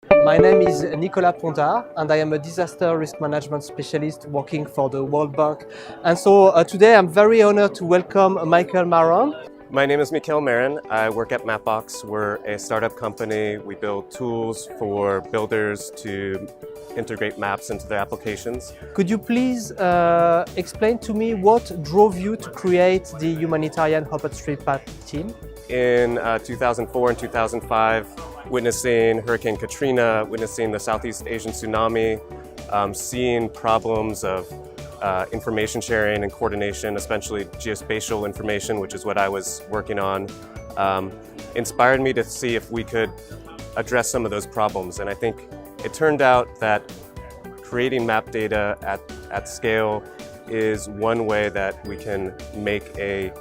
My name is Nicolas Pondard and I am a disaster risk management specialist working for the World Bank. And so today I'm very honored to welcome Mikel Maron. My name is Mikel Maron. I work at Mapbox. We're a startup company. We build tools for builders to integrate maps into their applications. Could you please explain to me what drove you to create the humanitarian OpenStreetMap team? In 2004 and 2005, witnessing Hurricane Katrina, witnessing the Southeast Asian tsunami, seeing problems of information sharing and coordination, especially geospatial information, which is what I was working on, inspired me to see if we could address some of those problems. And I think it turned out that creating map data at scale is one way that we can make a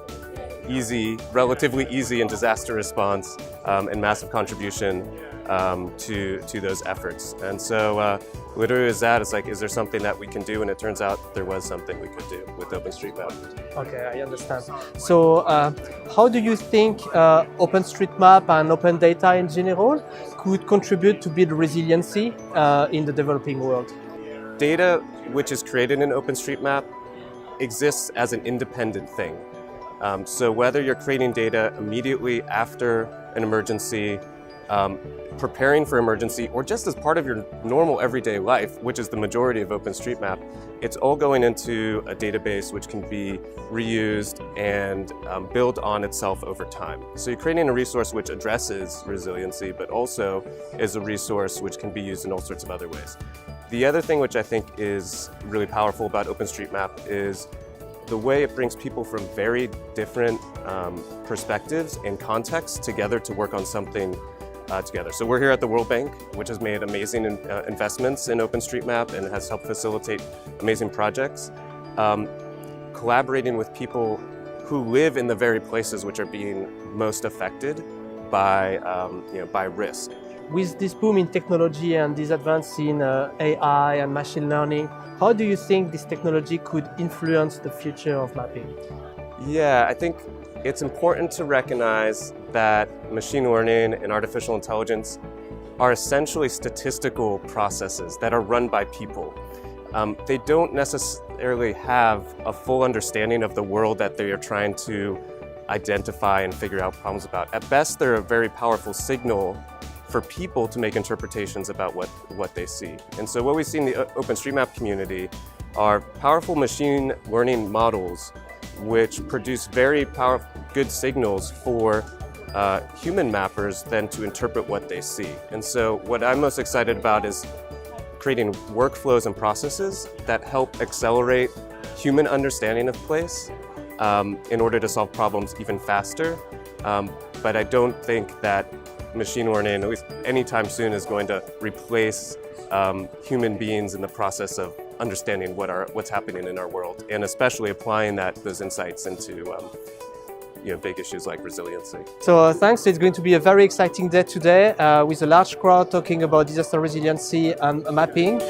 relatively easy and disaster response and massive contribution to those efforts. And so literally is that, it's like, is there something that we can do? And it turns out there was something we could do with OpenStreetMap. Okay, I understand. So how do you think OpenStreetMap and open data in general could contribute to build resiliency in the developing world? Data which is created in OpenStreetMap exists as an independent thing. So whether you're creating data immediately after an emergency, preparing for emergency, or just as part of your normal everyday life, which is the majority of OpenStreetMap, it's all going into a database which can be reused and build on itself over time. So you're creating a resource which addresses resiliency, but also is a resource which can be used in all sorts of other ways. The other thing which I think is really powerful about OpenStreetMap is the way it brings people from very different perspectives and contexts together to work on something together. So we're here at the World Bank, which has made amazing investments in OpenStreetMap and has helped facilitate amazing projects. Collaborating with people who live in the very places which are being most affected by, by risk. With this boom in technology and this advance in AI and machine learning, how do you think this technology could influence the future of mapping? Yeah, I think it's important to recognize that machine learning and artificial intelligence are essentially statistical processes that are run by people. They don't necessarily have a full understanding of the world that they are trying to identify and figure out problems about. At best, they're a very powerful signal for people to make interpretations about what they see. And so what we see in the OpenStreetMap community are powerful machine learning models which produce very powerful, good signals for human mappers then to interpret what they see. And so what I'm most excited about is creating workflows and processes that help accelerate human understanding of place in order to solve problems even faster. But I don't think that machine learning, at least anytime soon, is going to replace human beings in the process of understanding what's happening in our world, and especially applying those insights into big issues like resiliency. So thanks, it's going to be a very exciting day today with a large crowd talking about disaster resiliency and mapping.